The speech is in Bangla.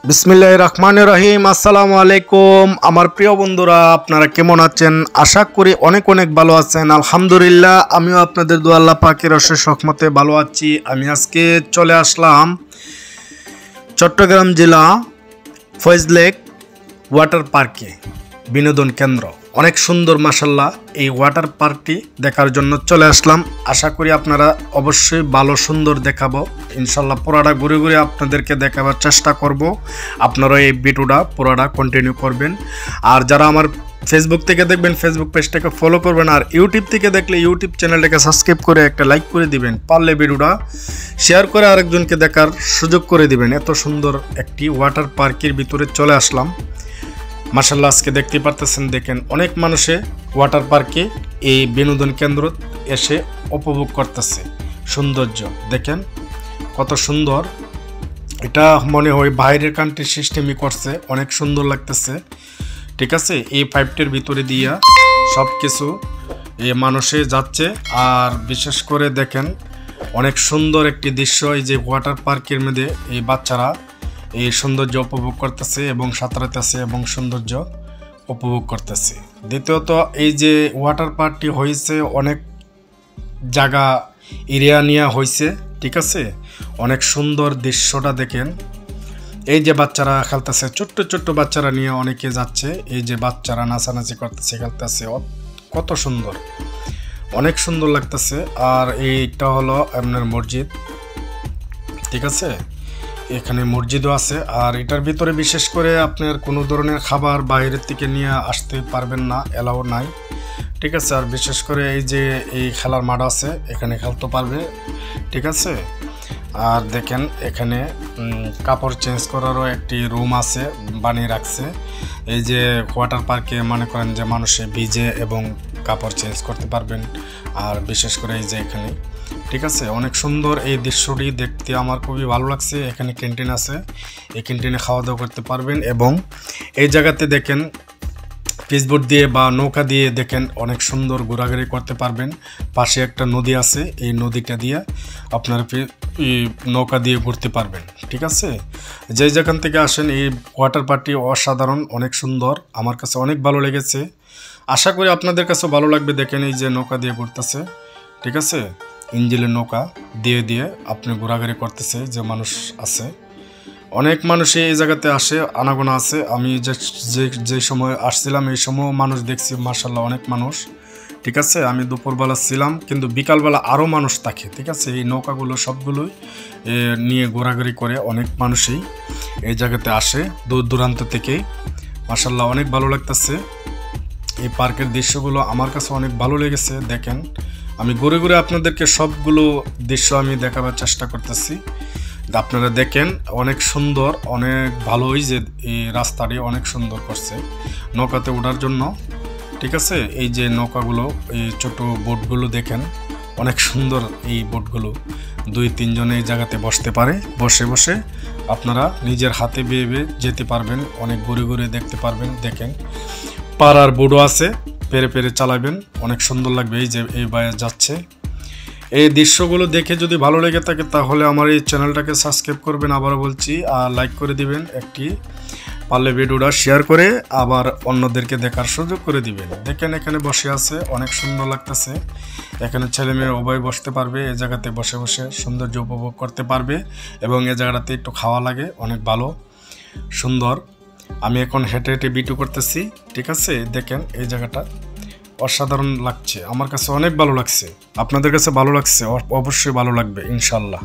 বিসমিল্লাহির রহমানির রহিম। আসসালামু আলাইকুম আমার প্রিয় বন্ধুরা, আপনারা কেমন আছেন? আশা করি অনেক অনেক ভালো আছেন। আলহামদুলিল্লাহ, আমিও আপনাদের দোয়া আল্লাহ পাকের অশেষ রহমতে ভালো আছি। আমি আজকে চলে আসলাম চট্টগ্রাম জেলা ফয়েজলেক ওয়াটার পার্কে, বিনোদন কেন্দ্র। অনেক সুন্দর মাশাআল্লাহ এই ওয়াটার পার্কটি দেখার জন্য চলে আসলাম। আশা করি আপনারা অবশ্যই ভালো সুন্দর দেখাবো ইনশাল্লাহ। পুরাটা ঘুরে ঘুরে আপনাদেরকে দেখাবার চেষ্টা করব। আপনারা এই ভিডিওটা পুরাটা কন্টিনিউ করবেন। আর যারা আমার ফেসবুক থেকে দেখবেন ফেসবুক পেজটাকে ফলো করবেন, আর ইউটিউব থেকে দেখলে ইউটিউব চ্যানেলটাকে সাবস্ক্রাইব করে একটা লাইক করে দিবেন। পারলে ভিডিওটা শেয়ার করে আরেকজনকে দেখার সুযোগ করে দিবেন। এত সুন্দর একটি ওয়াটার পার্কের ভিতরে চলে আসলাম মাশাআল্লাহ। আজকে দেখতে পারতেছেন, দেখেন অনেক মানুষে ওয়াটার পার্কে এই বিনোদন কেন্দ্র এসে উপভোগ করতেছে। সৌন্দর্য দেখেন কত সুন্দর। এটা মনে হয় বাইরের কান্ট্রির সিস্টেমই করছে, অনেক সুন্দর লাগতেছে। ঠিক আছে, এই পাইপটির ভিতরে দিয়া সব কিছু এই মানুষে যাচ্ছে। আর বিশেষ করে দেখেন অনেক সুন্দর একটি দৃশ্য। এই যে ওয়াটার পার্কের মধ্যে এই বাচ্চারা এই সৌন্দর্য উপভোগ করতেছে এবং সাঁতরাতেছে এবং সৌন্দর্য উপভোগ করতেছে। দ্বিতীয়ত এই যে ওয়াটার পার্কটি হয়েছে অনেক জায়গা এরিয়া নিয়ে হয়েছে। ঠিক আছে, অনেক সুন্দর দৃশ্যটা দেখেন। এই যে বাচ্চারা খেলতেছে, ছোট্ট ছোট্ট বাচ্চারা নিয়ে অনেকে যাচ্ছে। এই যে বাচ্চারা নাচানাচি করতেছে, খেলতেছে, কত সুন্দর, অনেক সুন্দর লাগতেছে। আর এইটা হলো আপনার মসজিদ। ঠিক আছে, এখানে মসজিদও আছে। আর এটার ভিতরে বিশেষ করে আপনার কোনো ধরনের খাবার বাইরের থেকে নিয়ে আসতে পারবেন না, এলাও নাই। ঠিক আছে, আর বিশেষ করে এই যে এই খেলার মাঠ আছে, এখানে খেলতে পারবে। ঠিক আছে, আর দেখেন এখানে কাপড় চেঞ্জ করারও একটি রুম আছে, বানিয়ে রাখছে। এই যে ওয়াটার পার্কে মনে করেন যে মানুষে ভিজে এবং কাপড় চেঞ্জ করতে পারবেন। আর বিশেষ করে এই যে এখানে, ঠিক আছে, অনেক সুন্দর এই দৃশ্যটি দেখতে আমার খুবই ভালো লাগছে। এখানে ক্যান্টিন আছে, এই ক্যান্টিনে খাওয়া দাওয়া করতে পারবেন। এবং এই জায়গাতে দেখেন পিচবোর্ড দিয়ে বা নৌকা দিয়ে দেখেন অনেক সুন্দর ঘোরাঘুরি করতে পারবেন। পাশে একটা নদী আছে, এই নদীটা দিয়ে আপনার নৌকা দিয়ে ঘুরতে পারবেন। ঠিক আছে, যে যেখান থেকে আসেন এই ওয়াটার পার্কটি অসাধারণ, অনেক সুন্দর, আমার কাছে অনেক ভালো লেগেছে। আশা করি আপনাদের কাছে ভালো লাগবে। দেখেন এই যে নৌকা দিয়ে ঘুরতেছে, ঠিক আছে, ইঞ্জিনের নৌকা দিয়ে দিয়ে আপনি ঘোরাঘুরি করতেছে। যে মানুষ আছে, অনেক মানুষই এই জায়গাতে আসে, আনাগোনা আছে। আমি যে সময় আসছিলাম এই সময় মানুষ দেখছি মাশাআল্লাহ অনেক মানুষ। ঠিক আছে, আমি দুপুরবেলা ছিলাম, কিন্তু বিকালবেলা আরও মানুষ থাকে। ঠিক আছে, এই নৌকাগুলো সবগুলোই নিয়ে ঘোরাঘুরি করে অনেক মানুষই এই জায়গাতে আসে দূর দূরান্ত থেকে। মাশাআল্লাহ অনেক ভালো লাগতেছে। এই পার্কের দৃশ্যগুলো আমার কাছে অনেক ভালো লেগেছে। দেখেন আমি ঘুরে ঘুরে আপনাদেরকে সবগুলো দৃশ্য আমি দেখাবার চেষ্টা করতেছি। আপনারা দেখেন অনেক সুন্দর, অনেক ভালোই যে এই রাস্তাটি অনেক সুন্দর করছে নৌকাতে ওঠার জন্য। ঠিক আছে, এই যে নৌকাগুলো, এই ছোট বোটগুলো দেখেন অনেক সুন্দর। এই বোটগুলো 2-3 জনে এই জায়গাতে বসতে পারে, বসে বসে আপনারা নিজের হাতে বেয়ে বেয়ে যেতে পারবেন, অনেক ঘুরে ঘুরে দেখতে পারবেন। দেখেন পাড়ার বোটও আছে, পেরে পেরে চালাবেন, অনেক সুন্দর লাগবে। এই যে এই বাইরে যাচ্ছে। এই দৃশ্যগুলো দেখে যদি ভালো লেগে থাকে তাহলে আমার এই চ্যানেলটাকে সাবস্ক্রাইব করবেন, আবারও বলছি, আর লাইক করে দিবেন। একটি পারলে ভিডিওটা শেয়ার করে আবার অন্যদেরকে দেখার সুযোগ করে দিবেন। দেখেন এখানে বসে আছে, অনেক সুন্দর লাগতেছে। এখানে ছেলে মেয়ে উভয় বসতে পারবে, এই জায়গাতে বসে বসে সৌন্দর্য উপভোগ করতে পারবে। এবং এই জায়গাটাতে একটু খাওয়া লাগে, অনেক ভালো সুন্দর। আমি এখন হেঁটে হেঁটে ভিডিও করতেছি। ঠিক আছে, দেখেন এই জায়গাটা অসাধারণ লাগছে, আমার কাছে অনেক ভালো লাগছে। আপনাদের কাছে ভালো লাগছে, অবশ্যই ভালো লাগবে ইনশাল্লাহ।